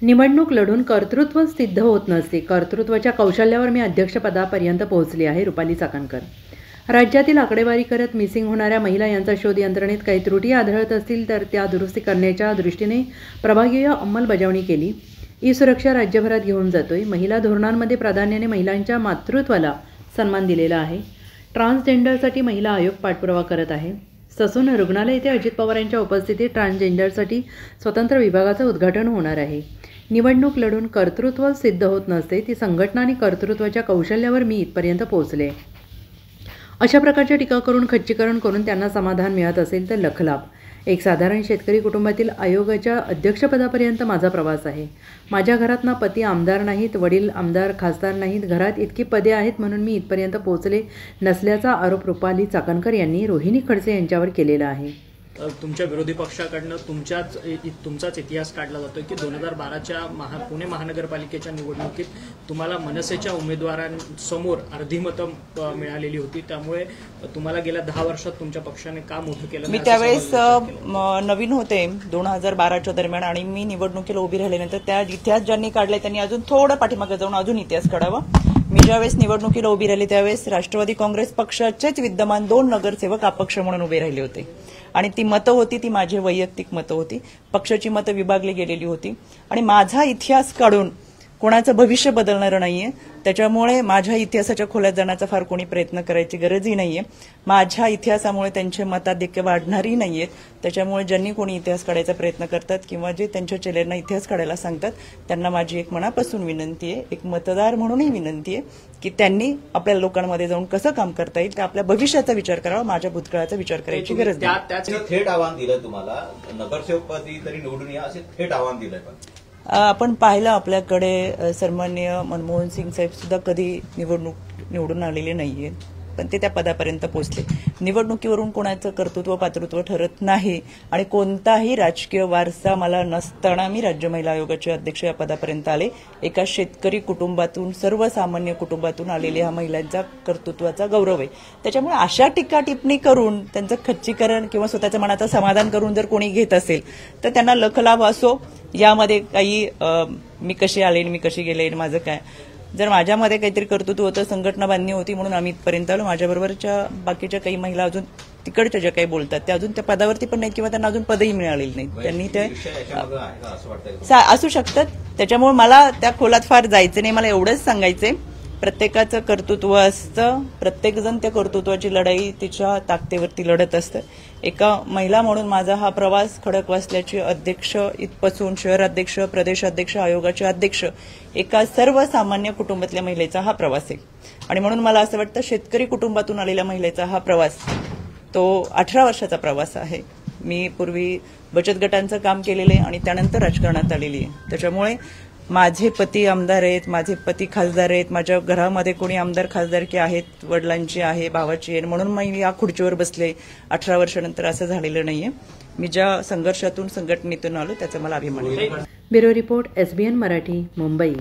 निवडणूक लढून कर्तृत्व सिद्ध होत नसते. कर्तृत्वाच्या कौशल्यावर मी अध्यक्षपदापर्यंत पोहोचले आहे. रुपाली चाकणकर. राज्यातील आकडेवारी करत मिसिंग होणाऱ्या महिला यांचा शोध यंत्रणेत काही त्रुटी आढळत असतील तर त्या दुरुस्ती करण्याच्या दृष्टीने प्रभावीय अंमलबजावणी केली. ई सुरक्षा राज्यभरात घेऊन जातोय. महिला धोरणांमध्ये प्राधान्याने महिलांच्या मातृत्वाला सन्मान दिलेला आहे. ट्रान्सजेंडरसाठी महिला आयोग पाठपुरावा करत आहे. ससून रुग्णालय येथे अजित पवार यांच्या उपस्थितीत ट्रान्सजेंडरसाठी स्वतंत्र विभागाचं उद्घाटन होणार आहे. निवडणूक लढून कर्तृत्व सिद्ध होत नसते, ती संघटना आणि कर्तृत्वाच्या कौशल्यावर मी इथपर्यंत पोहोचले. अशा प्रकारच्या टीका करून खच्चीकरण करून त्यांना समाधान मिळत असेल तर लखलाभ. एक साधारण शेतकरी कुटुंबातील आयोगाच्या अध्यक्षपदापर्यंत माझा प्रवास आहे. माझ्या घरात ना पती आमदार नाहीत, वडील आमदार खासदार नाहीत. घरात इतकी पदे आहेत म्हणून मी इथपर्यंत पोहोचले नसल्याचा आरोप रुपाली चाकणकर यांनी रोहिणी खडसे यांच्यावर केलेला आहे. तुमच्या विरोधी पक्षाकडनं तुमचाच इतिहास काढला जातोय की 2012च्या पुणे महानगरपालिकेच्या निवडणुकीत तुम्हाला मनसेच्या उमेदवारांसमोर अर्धी मतं मिळालेली होती. त्यामुळे तुम्हाला गेल्या 10 वर्षात तुमच्या पक्षाने का मोठं केलं? मी त्यावेळेस नवीन होते 2012च्या दरम्यान आणि मी निवडणुकीला उभी राहिल्यानंतर त्या इतिहास ज्यांनी काढलाय त्यांनी अजून थोडं पाठीमागे जाऊन अजून इतिहास काढावा. मी ज्यावेळेस निवडणुकीला उभी राहिली त्यावेळेस राष्ट्रवादी काँग्रेस पक्षाचेच विद्यमान 2 नगरसेवक अपक्ष म्हणून उभे राहिले होते आणि ती मतं होती ती माझी वैयक्तिक मतं होती. पक्षाची मतं विभागली गेलेली होती आणि माझा इतिहास काढून कोणाचं भविष्य बदलणारं नाहीये. त्याच्यामुळे माझ्या इतिहासाच्या खोल्यात जाण्याचा फार कोणी प्रयत्न करायची गरजही नाहीये. माझ्या इतिहासामुळे त्यांचे मताधिक्य वाढणारही नाहीयेत. त्याच्यामुळे ज्यांनी कोणी इतिहास काढायचा प्रयत्न करतात किंवा जे त्यांच्या चेहऱ्यांना इतिहास काढायला सांगतात त्यांना माझी एक मनापासून विनंती आहे, एक मतदार म्हणूनही विनंती आहे की त्यांनी आपल्या लोकांमध्ये जाऊन कसं काम करता येईल, त्या आपल्या भविष्याचा विचार करावा, माझ्या भूतकाळाचा विचार करायची गरज नाही. थेट आव्हान दिलं तुम्हाला, नगरसेवकपदी तरी निवडून या असे थेट आव्हान दिलंय. पण आपण पाहिलं आपल्याकडे सन्माननीय मनमोहन सिंग साहेब सुद्धा कधी निवडून आलेले नाहीये, पण ते त्या पदापर्यंत पोहोचले. निवडणुकीवरून कोणाचं कर्तृत्व पातृत्व ठरत नाही आणि कोणताही राजकीय वारसा मला नसताना मी राज्य महिला आयोगाचे अध्यक्ष या पदापर्यंत आले. एका शेतकरी कुटुंबातून, सर्वसामान्य कुटुंबातून आलेल्या ह्या महिलांचा कर्तृत्वाचा गौरव आहे. त्याच्यामुळे अशा टीका टिप्पणी करून त्यांचं खच्चीकरण किंवा स्वतःच्या मनाचं समाधान करून जर कोणी घेत असेल तर त्यांना लखलाभ असो. यामध्ये काही मी कशी आले, मी कशी गेले, माझं काय, जर माझ्यामध्ये काहीतरी कर्तृत्व होतं, संघटना बांधणी होती म्हणून आम्ही इथपर्यंत आलो. माझ्याबरोबरच्या बाकीच्या काही महिला अजून तिकडच्या ज्या काही बोलतात त्या अजून त्या पदावरती पण नाहीत किंवा त्यांना अजून पदही मिळालेली नाही. त्यांनी ते असू शकतात. त्याच्यामुळे मला त्या खोलात फार जायचं नाही. मला एवढंच सांगायचंय, प्रत्येकाचं कर्तृत्व असतं, प्रत्येकजण त्या कर्तृत्वाची लढाई तिच्या ताकदीवरती लढत असतं. एका महिला म्हणून माझा हा प्रवास खडकवासल्याचे अध्यक्ष इथपासून शहराध्यक्ष, प्रदेशाध्यक्ष, आयोगाचे अध्यक्ष, एका सर्वसामान्य कुटुंबातल्या महिलेचा हा प्रवास आहे. आणि म्हणून मला असं वाटतं शेतकरी कुटुंबातून आलेल्या महिलेचा हा प्रवास तो 18 वर्षाचा प्रवास आहे. मी पूर्वी बचत गटांचं काम केलेलं आहे आणि त्यानंतर राजकारणात आलेली आहे. त्याच्यामुळे माझे पती आमदार आहेत, माझे पती खासदार आहेत, माझ्या घरामध्ये कोणी आमदार खासदारकी आहेत, वडिलांची आहे, भावाची आहे, म्हणून मी या खुर्चीवर बसले. 18 वर्षानंतर असं झालेलं नाहीये. मी ज्या संघर्षातून, संघटनेतून आलो त्याचा मला अभिमान आहे. Bureau report, SBN Marathi, Mumbai.